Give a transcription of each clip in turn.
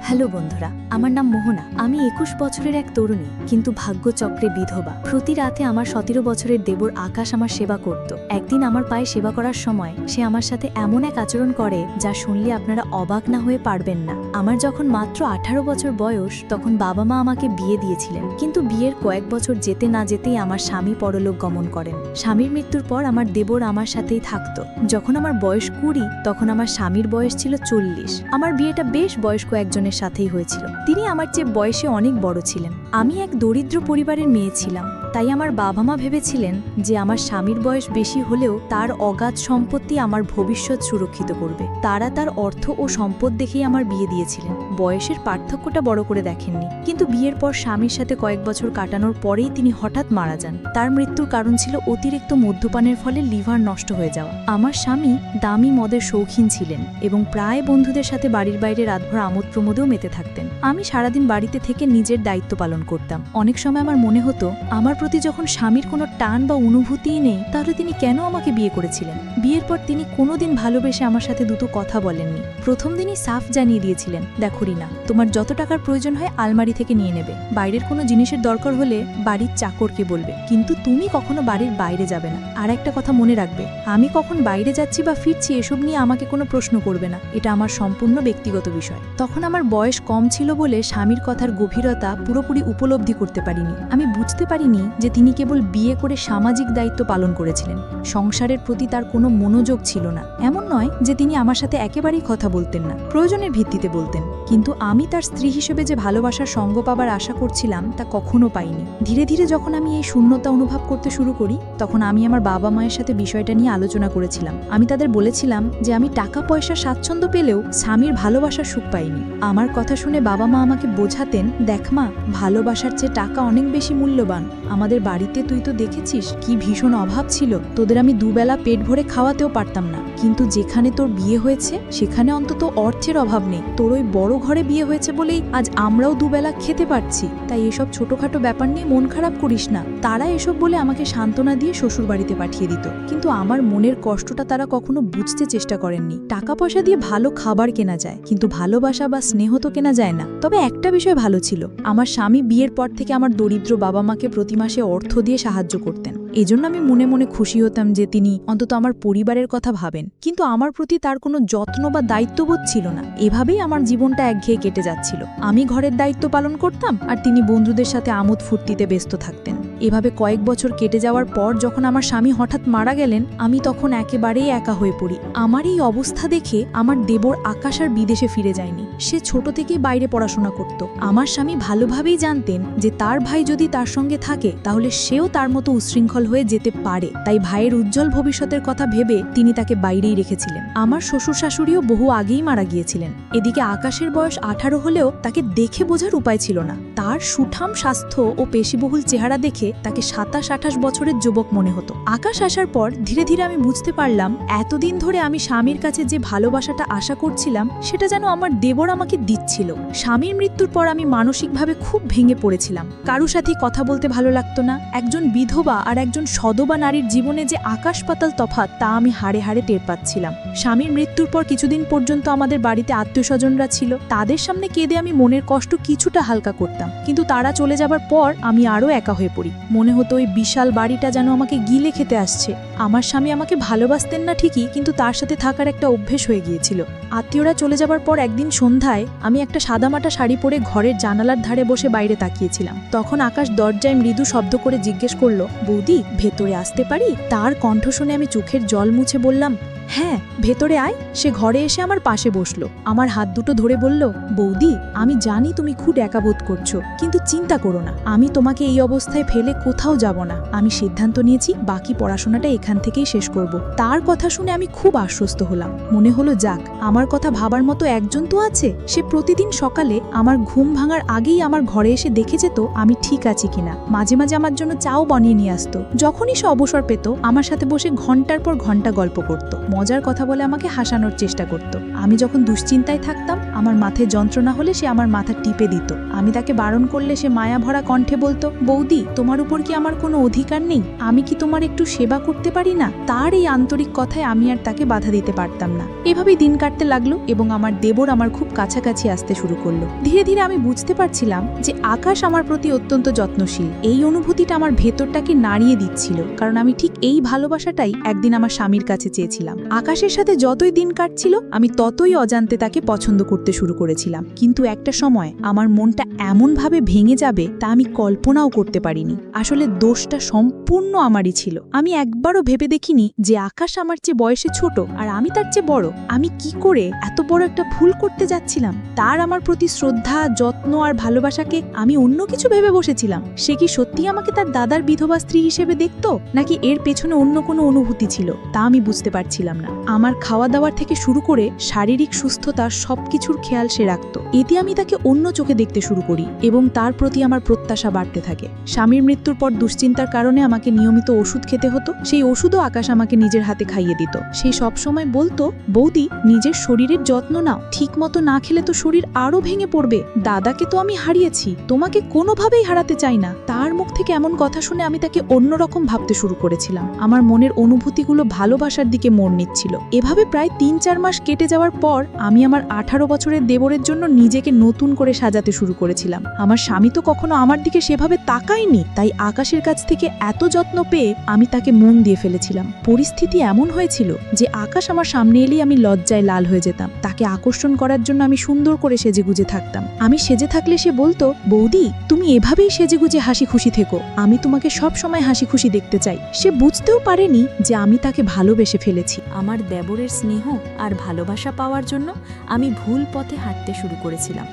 Hello বন্ধুরা, আমার নাম মোহনা। আমি ২১ বছরের এক তরুণী, কিন্তু ভাগ্যচক্রে বিধবা। প্রতি রাতে আমার ১৭ বছরের দেবর আকাশ আমার সেবা করত। একদিন আমার পায়ে সেবা করার সময় সে আমার সাথে এমন এক আচরণ করে যা শুনলে আপনারা অবাক না হয়ে পারবেন না। আমার যখন মাত্র ১৮ বছর বয়স, তখন বাবা মা আমাকে বিয়ে দিয়েছিলেন, কিন্তু বিয়ের কয়েক বছর যেতে না যেতেই আমার স্বামী পরলোক গমন করেন। স্বামীর মৃত্যুর পর আমার দেবর আমার সাথেই থাকত। যখন আমার বয়স ২০, তখন আমার স্বামীর বয়স ছিল ৪০। আমার বিয়েটা বেশ বয়স্ক একজনের সাথেই হয়েছিল। তিনি আমার চেয়ে বয়সে অনেক বড় ছিলেন। আমি এক দরিদ্র পরিবারের মেয়ে ছিলাম, তাই আমার বাবা মা ভেবেছিলেন যে আমার স্বামীর বয়স বেশি হলেও তার অগাধ সম্পত্তি আমার ভবিষ্যৎ সুরক্ষিত করবে। তারা তার অর্থ ও সম্পদ দেখেই আমার বিয়ে দিয়েছিলেন। বয়সের পার্থক্যটা বড় করে দেখেননি। কিন্তু বিয়ের পর স্বামীর সাথে কয়েক বছর কাটানোর পরেই তিনি হঠাৎ মারা যান। তার মৃত্যুর কারণ ছিল অতিরিক্ত মদ্যপানের ফলে লিভার নষ্ট হয়ে যাওয়া। আমার স্বামী দামি মদের শৌখিন ছিলেন এবং প্রায় বন্ধুদের সাথে বাড়ির বাইরে রাতভর আমোদ প্রমোদেও মেতে থাকতেন। আমি সারাদিন বাড়িতে থেকে নিজের দায়িত্ব পালন করতাম। অনেক সময় আমার মনে হতো, আমার প্রতি যখন স্বামীর কোনো টান বা অনুভূতিই নেই, তাহলে তিনি কেন আমাকে বিয়ে করেছিলেন। বিয়ের পর তিনি কোনোদিন ভালোবেসে আমার সাথে দুটো কথা বলেননি। প্রথম দিনই সাফ জানিয়ে দিয়েছিলেন, দেখো রিনা, তোমার যত টাকার প্রয়োজন হয় আলমারি থেকে নিয়ে নেবে। বাইরের কোনো জিনিসের দরকার হলে বাড়ির চাকরকে বলবে, কিন্তু তুমি কখনো বাড়ির বাইরে যাবে না। আর একটা কথা মনে রাখবে, আমি কখন বাইরে যাচ্ছি বা ফিরছি এসব নিয়ে আমাকে কোনো প্রশ্ন করবে না। এটা আমার সম্পূর্ণ ব্যক্তিগত বিষয়। তখন আমার বয়স কম ছিল বলে স্বামীর কথার গভীরতা পুরোপুরি উপলব্ধি করতে পারিনি। আমি বুঝতে পারিনি যে তিনি কেবল বিয়ে করে সামাজিক দায়িত্ব পালন করেছিলেন। সংসারের প্রতি তার কোনো মনোযোগ ছিল না। এমন নয় যে তিনি আমার সাথে একেবারেই কথা বলতেন না, প্রয়োজনের ভিত্তিতে বলতেন, কিন্তু আমি তার স্ত্রী হিসেবে যে ভালোবাসার সঙ্গ পাবার আশা করছিলাম তা কখনো পাইনি। ধীরে ধীরে যখন আমি এই শূন্যতা অনুভব করতে শুরু করি, তখন আমি আমার বাবা মায়ের সাথে বিষয়টা নিয়ে আলোচনা করেছিলাম। আমি তাদের বলেছিলাম যে আমি টাকা পয়সা স্বাচ্ছন্দ্য পেলেও স্বামীর ভালোবাসার সুখ পাইনি। আমার কথা শুনে বাবা মা আমাকে বোঝাতেন, দেখ মা, ভালোবাসার চেয়ে টাকা অনেক বেশি মূল্যবান। আমাদের বাড়িতে তুই তো দেখেছিস কি ভীষণ অভাব ছিল, তোদের আমি দুবেলা পেট ভরে খাওয়াতেও পারতাম না, কিন্তু যেখানে তোর বিয়ে হয়েছে সেখানে অন্তত অর্থের অভাব নেই। তোর ওই বড় ঘরে বিয়ে হয়েছে বলেই আজ আমরাও দুবেলা খেতে পারছি। তাই এসব ছোটখাটো ব্যাপার নিয়ে মন খারাপ করিস না। তারা এসব বলে আমাকে সান্ত্বনা দিয়ে শ্বশুর বাড়িতে পাঠিয়ে দিত, কিন্তু আমার মনের কষ্টটা তারা কখনো বুঝতে চেষ্টা করেননি। টাকা পয়সা দিয়ে ভালো খাবার কেনা যায়, কিন্তু ভালোবাসা বা স্নেহ তো কেনা যায় না। তবে একটা বিষয় ভালো ছিল, আমার স্বামী বিয়ের পর থেকে আমার দরিদ্র বাবা মাকে প্রতি মাসে অর্থ দিয়ে সাহায্য করতেন। এজন্য আমি মনে মনে খুশি হতাম যে তিনি অন্তত আমার পরিবারের কথা ভাবেন, কিন্তু আমার প্রতি তার কোনো যত্ন বা দায়িত্ববোধ ছিল না। এভাবেই আমার জীবনটা একঘেয়ে কেটে যাচ্ছিল। আমি ঘরের দায়িত্ব পালন করতাম আর তিনি বন্ধুদের সাথে আমোদ ফুর্তিতে ব্যস্ত থাকতেন। এভাবে কয়েক বছর কেটে যাওয়ার পর যখন আমার স্বামী হঠাৎ মারা গেলেন, আমি তখন একেবারেই একা হয়ে পড়ি। আমার এই অবস্থা দেখে আমার দেবর আকাশ আর বিদেশে ফিরে যায়নি। সে ছোট থেকেই বাইরে পড়াশোনা করত। আমার স্বামী ভালোভাবেই জানতেন যে তার ভাই যদি তার সঙ্গে থাকে তাহলে সেও তার মতো উচ্ছৃঙ্খল হয়ে যেতে পারে। তাই ভাইয়ের উজ্জ্বল ভবিষ্যতের কথা ভেবে তিনি তাকে বাইরেই রেখেছিলেন। আমার শ্বশুর শাশুড়িও বহু আগেই মারা গিয়েছিলেন। এদিকে আকাশের বয়স ১৮ হলেও তাকে দেখে বোঝার উপায় ছিল না। তার সুঠাম স্বাস্থ্য ও পেশিবহুল চেহারা দেখে তাকে ২৭-২৮ বছরের যুবক মনে হতো। আকাশ আসার পর ধীরে ধীরে আমি বুঝতে পারলাম, এতদিন ধরে আমি স্বামীর কাছে যে ভালোবাসাটা আশা করছিলাম সেটা যেন আমার দেবর আমাকে দিচ্ছিল। স্বামীর মৃত্যুর পর আমি মানসিকভাবে খুব ভেঙে পড়েছিলাম। কারো সাথে কথা বলতে ভালো লাগতো না। একজন বিধবা আর একজন সধবা নারীর জীবনে যে আকাশ পাতাল তফাৎ, তা আমি হাড়ে হাড়ে টের পাচ্ছিলাম। স্বামীর মৃত্যুর পর কিছুদিন পর্যন্ত আমাদের বাড়িতে আত্মীয়স্বজনরা ছিল। তাদের সামনে কেঁদে আমি মনের কষ্ট কিছুটা হালকা করতাম, কিন্তু তারা চলে যাবার পর আমি আরও একা হয়ে পড়ি। মনে হতো ওই বিশাল বাড়িটা যেন আমাকে গিলে খেতে আসছে। আমার স্বামী আমাকে ভালোবাসতেন না ঠিকই, কিন্তু তার সাথে থাকার একটা অভ্যেস হয়ে গিয়েছিল। আত্মীয়রা চলে যাবার পর একদিন সন্ধ্যায় আমি একটা সাদামাটা শাড়ি পরে ঘরের জানালার ধারে বসে বাইরে তাকিয়েছিলাম। তখন আকাশ দরজায় মৃদু শব্দ করে জিজ্ঞেস করলো, বৌদি, ভেতরে আসতে পারি? তার কণ্ঠ শুনে আমি চোখের জল মুছে বললাম, হ্যাঁ, ভেতরে আয়। সে ঘরে এসে আমার পাশে বসলো, আমার হাত দুটো ধরে বলল, বৌদি, আমি জানি তুমি খুব একা বোধ করছো, কিন্তু চিন্তা করো না, আমি তোমাকে এই অবস্থায় ফেলে কোথাও যাব না। আমি সিদ্ধান্ত নিয়েছি বাকি পড়াশোনাটা এখান থেকেই শেষ করব। তার কথা শুনে আমি খুব আশ্বস্ত হলাম। মনে হলো, যাক, আমার কথা ভাবার মতো একজন তো আছে। সে প্রতিদিন সকালে আমার ঘুম ভাঙার আগেই আমার ঘরে এসে দেখে যেত আমি ঠিক আছি কিনা। মাঝে মাঝে আমার জন্য চাও বানিয়ে নিয়ে আসতো। যখনই সে অবসর পেত আমার সাথে বসে ঘন্টার পর ঘন্টা গল্প করত। মজার কথা বলে আমাকে হাসানোর চেষ্টা করত। আমি যখন দুশ্চিন্তায় থাকতাম আমার মাথায় যন্ত্রণা হলে সে আমার মাথা টিপে দিত। আমি তাকে বারণ করলে সে মায়া ভরা কণ্ঠে বলতো, বৌদি, তোমার উপর কি আমার কোনো অধিকার নেই? আমি কি তোমার একটু সেবা করতে পারি না? তার এই আন্তরিক কথায় আমি আর তাকে বাধা দিতে পারতাম না। এভাবেই দিন কাটতে লাগলো এবং আমার দেবর আমার খুব কাছাকাছি আসতে শুরু করলো। ধীরে ধীরে আমি বুঝতে পারছিলাম যে আকাশ আমার প্রতি অত্যন্ত যত্নশীল। এই অনুভূতিটা আমার ভেতরটাকে নাড়িয়ে দিচ্ছিল, কারণ আমি ঠিক এই ভালোবাসাটাই একদিন আমার স্বামীর কাছে চেয়েছিলাম। আকাশের সাথে যতই দিন কাটছিল আমি ততই অজান্তে তাকে পছন্দ করতে শুরু করেছিলাম, কিন্তু একটা সময় আমার মনটা এমনভাবে ভেঙে যাবে তা আমি কল্পনাও করতে পারিনি। আসলে দোষটা সম্পূর্ণ আমারই ছিল। আমি একবারও ভেবে দেখিনি যে আকাশ আমার চেয়ে বয়সে ছোট আর আমি তার চেয়ে বড়। আমি কি করে এত বড় একটা ভুল করতে যাচ্ছিলাম? তার আমার প্রতি শ্রদ্ধা, যত্ন আর ভালোবাসাকে আমি অন্য কিছু ভেবে বসেছিলাম। সে কি সত্যি আমাকে তার দাদার বিধবা স্ত্রী হিসেবে দেখতো, নাকি এর পেছনে অন্য কোনো অনুভূতি ছিল, তা আমি বুঝতে পারছিলাম না। আমার খাওয়া দাওয়ার থেকে শুরু করে শারীরিক সুস্থতা সবকিছুর খেয়াল সে রাখত। এতে আমি তাকে অন্য চোখে দেখতে শুরু করি এবং তার প্রতি আমার প্রত্যাশা বাড়তে থাকে। স্বামীর মৃত্যুর পর দুশ্চিন্তার কারণে আমাকে নিয়মিত ওষুধ খেতে হতো। সেই ওষুধও আকাশ আমাকে নিজের হাতে খাইয়ে দিত। সেই সব সময় বলতো, বৌদি, নিজের শরীরের যত্ন নাও, ঠিক মতো না খেলে তো শরীর আরো ভেঙে পড়বে। দাদাকে তো আমি হারিয়েছি, তোমাকে কোনোভাবেই হারাতে চাই না। তার মুখ থেকে এমন কথা শুনে আমি তাকে অন্যরকম ভাবতে শুরু করেছিলাম। আমার মনের অনুভূতিগুলো ভালোবাসার দিকে মোড় নিচ্ছিল। এভাবে প্রায় ৩-৪ মাস কেটে যাওয়ার পর আমি আমার 18 বছরের দেবরের জন্য নিজেকে নতুন করে সাজাতে শুরু করেছিলাম। আমার স্বামী তো কখনো আমার দিকে সেভাবে তাকায়নি, তাই আকাশের কাছ থেকে এত যত্ন পেয়ে আমি তাকে মন দিয়ে ফেলেছিলাম। পরিস্থিতি এমন হয়েছিল যে আকাশ আমার সামনে এলেই আমি লজ্জায় লাল হয়ে যেতাম। তাকে আকর্ষণ করার জন্য আমি সুন্দর করে সেজেগুজে থাকতাম। আমি সেজে থাকলে সে বলতো, বৌদি, তুমি এভাবেই সেজেগুজে হাসি খুশি থেকো, আমি তোমাকে সব সময় হাসি খুশি দেখতে চাই। সে বুঝতেও পারেনি যে আমি তাকে ভালোবেসে ফেলেছি। আমার দেবরের স্নেহ আর ভালোবাসা পাওয়ার জন্য আমি ভুল পথে হাঁটতে শুরু করেছিলাম।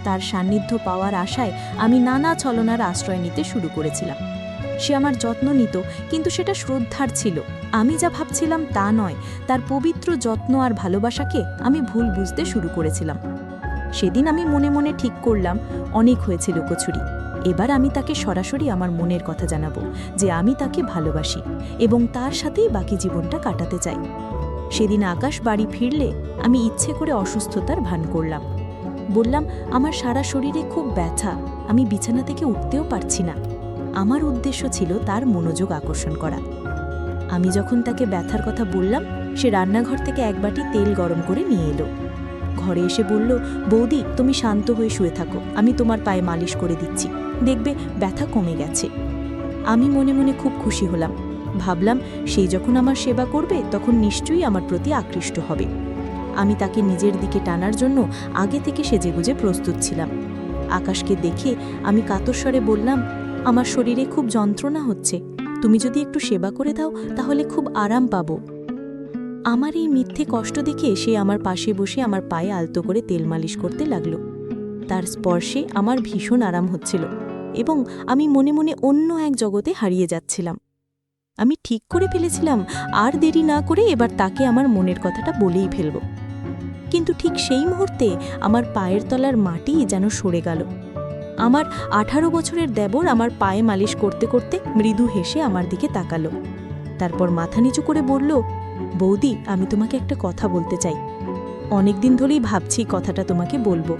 তার সান্নিধ্য পাওয়ার আশায় আমি নানা ছলনার আশ্রয় নিতে শুরু করেছিলাম। সে আমার যত্ন নিত, কিন্তু সেটা শ্রদ্ধার ছিল। আমি যা ভাবছিলাম তা নয়। তার পবিত্র যত্ন আর ভালোবাসাকে আমি ভুল বুঝতে শুরু করেছিলাম। সেদিন আমি মনে মনে ঠিক করলাম, অনেক হয়েছে লুকোছুরি। এবার আমি তাকে সরাসরি আমার মনের কথা জানাবো যে আমি তাকে ভালোবাসি এবং তার সাথেই বাকি জীবনটা কাটাতে চাই। সেদিন আকাশ বাড়ি ফিরলে আমি ইচ্ছে করে অসুস্থতার ভান করলাম। বললাম, আমার সারা শরীরে খুব ব্যথা, আমি বিছানা থেকে উঠতেও পারছি না। আমার উদ্দেশ্য ছিল তার মনোযোগ আকর্ষণ করা। আমি যখন তাকে ব্যথার কথা বললাম, সে রান্নাঘর থেকে এক বাটি তেল গরম করে নিয়ে এলো। ঘরে এসে বলল, বৌদি, তুমি শান্ত হয়ে শুয়ে থাকো, আমি তোমার পায়ে মালিশ করে দিচ্ছি, দেখবে ব্যথা কমে গেছে। আমি মনে মনে খুব খুশি হলাম। ভাবলাম, সেই যখন আমার সেবা করবে তখন নিশ্চয়ই আমার প্রতি আকৃষ্ট হবে। আমি তাকে নিজের দিকে টানার জন্য আগে থেকে সেজেগুজে প্রস্তুত ছিলাম। আকাশকে দেখে আমি কাতর স্বরে বললাম, আমার শরীরে খুব যন্ত্রণা হচ্ছে, তুমি যদি একটু সেবা করে দাও তাহলে খুব আরাম পাবো। আমার এই মিথ্যে কষ্ট দেখে সে আমার পাশে বসে আমার পায়ে আলতো করে তেল মালিশ করতে লাগলো। তার স্পর্শে আমার ভীষণ আরাম হচ্ছিল এবং আমি মনে মনে অন্য এক জগতে হারিয়ে যাচ্ছিলাম। আমি ঠিক করে ফেলেছিলাম আর দেরি না করে এবার তাকে আমার মনের কথাটা বলেই ফেলব। কিন্তু ঠিক সেই মুহূর্তে আমার পায়ের তলার মাটি যেন সরে গেল। আমার 18 বছরের দেবর আমার পায়ে মালিশ করতে করতে মৃদু হেসে আমার দিকে তাকালো। তারপর মাথা নিচু করে বলল, বৌদি, আমি তোমাকে একটা কথা বলতে চাই। অনেকদিন ধরেই ভাবছি কথাটা তোমাকে বলবো।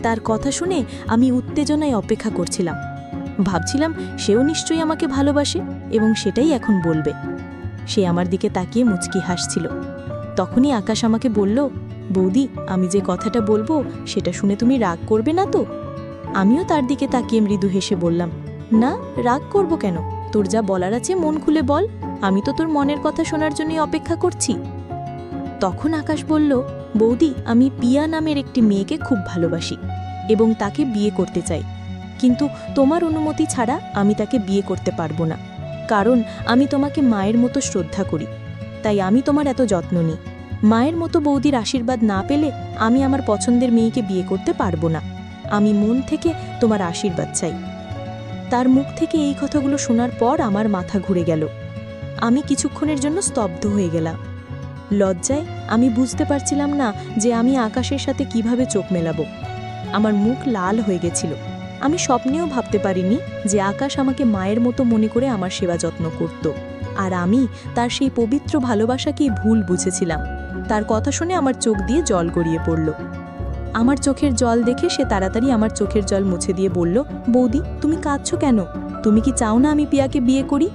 তার কথা শুনে আমি উত্তেজনায় অপেক্ষা করছিলাম। ভাবছিলাম সেও নিশ্চয়ই আমাকে ভালোবাসে এবং সেটাই এখন বলবে। সে আমার দিকে তাকিয়ে মুচকি হাসছিল। তখনই আকাশ আমাকে বলল, বৌদি, আমি যে কথাটা বলবো সেটা শুনে তুমি রাগ করবে না তো? আমিও তার দিকে তাকিয়ে মৃদু হেসে বললাম, না, রাগ করব কেন? তোর যা বলার আছে মন খুলে বল, আমি তো তোর মনের কথা শোনার জন্যই অপেক্ষা করছি। তখন আকাশ বলল, বৌদি, আমি পিয়া নামের একটি মেয়েকে খুব ভালোবাসি এবং তাকে বিয়ে করতে চাই, কিন্তু তোমার অনুমতি ছাড়া আমি তাকে বিয়ে করতে পারবো না, কারণ আমি তোমাকে মায়ের মতো শ্রদ্ধা করি, তাই আমি তোমার এত যত্ন নিই। মায়ের মতো বৌদির আশীর্বাদ না পেলে আমি আমার পছন্দের মেয়েকে বিয়ে করতে পারবো না। আমি মন থেকে তোমার আশীর্বাদ চাই। তার মুখ থেকে এই কথাগুলো শোনার পর আমার মাথা ঘুরে গেল। আমি কিছুক্ষণের জন্য স্তব্ধ হয়ে গেলাম। লজ্জায় আমি বুঝতে পারছিলাম না যে আমি আকাশের সাথে কিভাবে চোখ মেলাবো। আমার মুখ লাল হয়ে গেছিল। আমি স্বপ্নেও ভাবতে পারিনি যে আকাশ আমাকে মায়ের মতো মনে করে আমার সেবা যত্ন করত, আর আমি তার সেই পবিত্র ভালোবাসাকেই ভুল বুঝেছিলাম। তার কথা শুনে আমার চোখ দিয়ে জল গড়িয়ে পড়ল। আমার চোখের জল দেখে সে তাড়াতাড়ি আমার চোখের জল মুছে দিয়ে বলল, বৌদি তুমি কাঁদছো কেন? তুমি কি চাও না আমি পিয়াকে বিয়ে করি?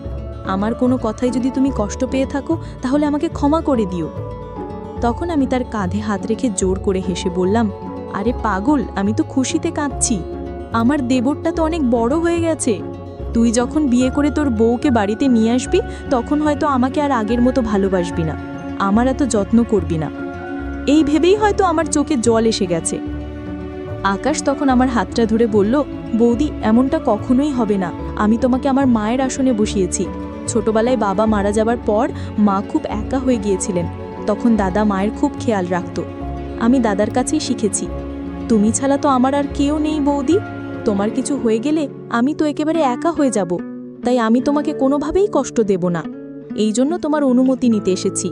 আমার কোনো কথায় যদি তুমি কষ্ট পেয়ে থাকো তাহলে আমাকে ক্ষমা করে দিও। তখন আমি তার কাঁধে হাত রেখে জোর করে হেসে বললাম, আরে পাগল, আমি তো খুশিতে কাঁদছি। আমার দেবরটা তো অনেক বড় হয়ে গেছে। তুই যখন বিয়ে করে তোর বউকে বাড়িতে নিয়ে আসবি তখন হয়তো আমাকে আর আগের মতো ভালোবাসবি না, আমার এত যত্ন করবি না। এই ভেবেই হয়তো আমার চোখে জল এসে গেছে। আকাশ তখন আমার হাতটা ধরে বলল, বৌদি এমনটা কখনোই হবে না। আমি তোমাকে আমার মায়ের আসনে বসিয়েছি। ছোটবেলায় বাবা মারা যাবার পর মা খুব একা হয়ে গিয়েছিলেন, তখন দাদা মায়ের খুব খেয়াল রাখত। আমি দাদার কাছেই শিখেছি। তুমি ছাড়া তো আমার আর কেউ নেই বৌদি। তোমার কিছু হয়ে গেলে আমি তো একেবারে একা হয়ে যাব, তাই আমি তোমাকে কোনোভাবেই কষ্ট দেব না। এই জন্য তোমার অনুমতি নিতে এসেছি।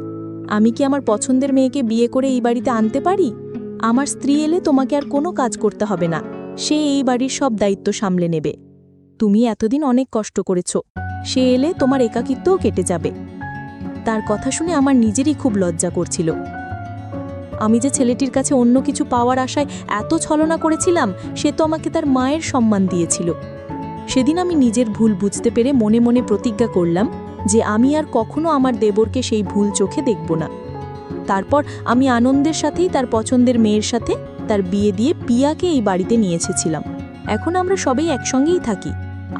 আমি কি আমার পছন্দের মেয়েকে বিয়ে করে এই বাড়িতে আনতে পারি? আমার স্ত্রী এলে তোমাকে আর কোনো কাজ করতে হবে না, সে এই বাড়ির সব দায়িত্ব সামলে নেবে। তুমি এতদিন অনেক কষ্ট করেছ, সে এলে তোমার একাকিত্বও কেটে যাবে। তার কথা শুনে আমার নিজেরই খুব লজ্জা করছিল। আমি যে ছেলেটির কাছে অন্য কিছু পাওয়ার আশায় এত ছলনা করেছিলাম, সে তো আমাকে তার মায়ের সম্মান দিয়েছিল। সেদিন আমি নিজের ভুল বুঝতে পেরে মনে মনে প্রতিজ্ঞা করলাম যে আমি আর কখনো আমার দেবরকে সেই ভুল চোখে দেখব না। তারপর আমি আনন্দের সাথেই তার পছন্দের মেয়ের সাথে তার বিয়ে দিয়ে পিয়াকে এই বাড়িতে নিয়ে এসেছিলাম। এখন আমরা সবাই একসঙ্গেই থাকি।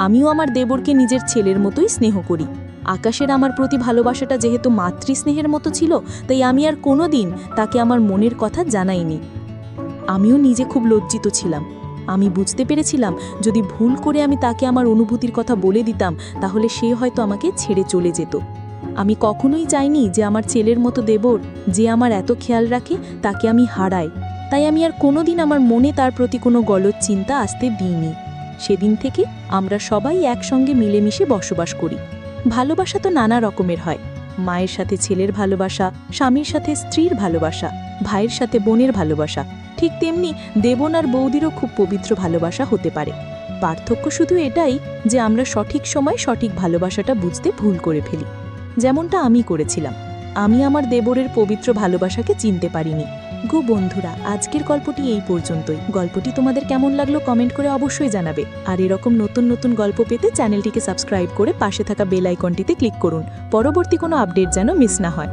আমিও আমার দেবরকে নিজের ছেলের মতোই স্নেহ করি। আকাশের আমার প্রতি ভালোবাসাটা যেহেতু মাতৃস্নেহের মতো ছিল, তাই আমি আর কোনোদিন তাকে আমার মনের কথা জানাইনি। আমিও নিজে খুব লজ্জিত ছিলাম। আমি বুঝতে পেরেছিলাম যদি ভুল করে আমি তাকে আমার অনুভূতির কথা বলে দিতাম তাহলে সে হয়তো আমাকে ছেড়ে চলে যেত। আমি কখনোই চাইনি যে আমার ছেলের মতো দেবর, যে আমার এত খেয়াল রাখে, তাকে আমি হারাই। তাই আমি আর কোনোদিন আমার মনে তার প্রতি কোনো গলদ চিন্তা আসতে দিইনি। সেদিন থেকে আমরা সবাই একসঙ্গে মিলেমিশে বসবাস করি। ভালোবাসা তো নানা রকমের হয়। মায়ের সাথে ছেলের ভালোবাসা, স্বামীর সাথে স্ত্রীর ভালোবাসা, ভাইয়ের সাথে বোনের ভালোবাসা, ঠিক তেমনি দেবন আর বৌদিরও খুব পবিত্র ভালোবাসা হতে পারে। পার্থক্য শুধু এটাই যে আমরা সঠিক সময় সঠিক ভালোবাসাটা বুঝতে ভুল করে ফেলি, যেমনটা আমি করেছিলাম। আমি আমার দেবরের পবিত্র ভালোবাসাকে চিনতে পারিনি। গো বন্ধুরা, আজকের গল্পটি এই পর্যন্তই। গল্পটি তোমাদের কেমন লাগলো কমেন্ট করে অবশ্যই জানাবে। আর এরকম নতুন নতুন গল্প পেতে চ্যানেলটিকে সাবস্ক্রাইব করে পাশে থাকা বেল আইকনটিতে ক্লিক করুন, পরবর্তী কোনো আপডেট যেন মিস না হয়।